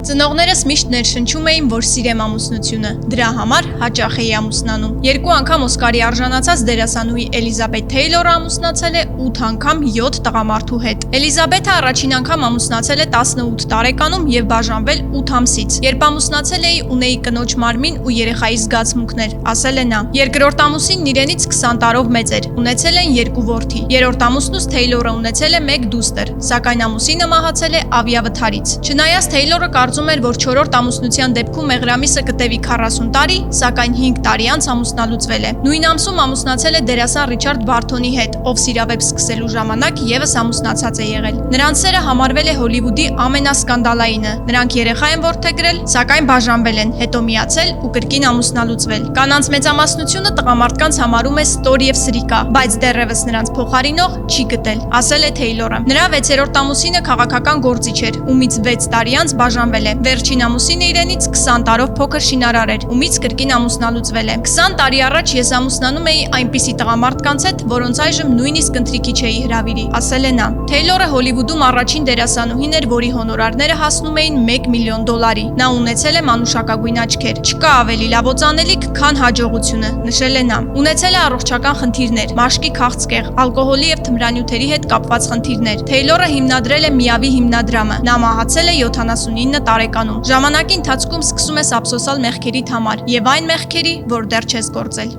Ծնողներս միշտ ներշնչում էին, որ սիրեմ ամուսնությունը, դրա համար հաճախ էի ամուսնանում։ 2 անգամ Օսկարի արժանացած դերասանուհի Էլիզաբեթ Թեյլորը ամուսնացել է 8 անգամ 7 տղամարդու հետ։ Էլիզաբեթը առաջին անգամ ամուսնացել է 18 տարեկանում եւ բաժանվել 8 ամսից։ Երբ ամուսնացել էի, ունեի կնոջ մարմին ու երեխայի զգացմունքներ, ասել է նա։ Երկրորդ ամուսինն իրենից 20 տարով մեծ էր, ունեցել են 2 որդի։ Երրորդ ամուսնուս Թեյլորը ունեցել է 1 դուստր, սակայն ամուսինը մահացել է ավիավթարից։ Չնայած Թեյլորը կարծում էր, որ 4-րդ ամուսնության դեպքում մեղրամիսը կտևի 40 տարի, սակայն 5 տարի անց ամուսնալուծվել է։ Նույն ամսում ամուսնացել է դերասան Ռիչարդ Բարթոնի հետ, ով սիրավեպ սկսելու ժամանակ եւս ամուսնացած է եղել։ Նրանց սերը համարվել է Հոլիվուդի ամենասկանդալայինը։ Նրանք երեխա են որդեգրել, սակայն բաժանվել են, հետո միացել ու կրկին ամուսնալուծվել։ Կանանց մեծամասնությունը տղամարդկանց համարում է ստոր եւ սրիկա, բայց դեռևս նրանց փոխարինող չի գտել, ասել է Թեյլորը։ Նրա 6-րդ ամուսինը քաղաքական գործիչ էր, ումից 6 տարի անց բաժանվել է։ Վերջին ամուսինը իրենից 20 տարով փոքր շինարար էր, ումից կրկին ամուսնալուծվել է։ 20 տարի առաջ ես ամուսնանում էի այնպիսի տղամարդկանց հետ, որոնց այժմ նույնիսկ ընթրիքի չէի հրավիրի, ասել է նա։ Թեյլորը Հոլիվուդում առաջին դերասանուհին էր, որի հոնորարները հասնում էին $1 միլիոն։ Նա ունեցել է մանուշակագույն աչքեր։ Չկա ավելի լավ օծանելիք, քան հաջողությունը, նշել է նա։ Ունեցել է առողջական խնդիրներ, մաշկի քաղցկեղ, ալկոհոլի եւ թմրանյութերի հետ կապված խնդիրներ։ Թեյլորը հիմնադրել է Միավի հիմնադրամը։ Նա մահացել է 79 տարեկանում։ Ժամանակի ընթացքում սկսում ես ափսոսալ մեղքերիդ համար եւ այն մեղքերի, որ դեռ չես գործել։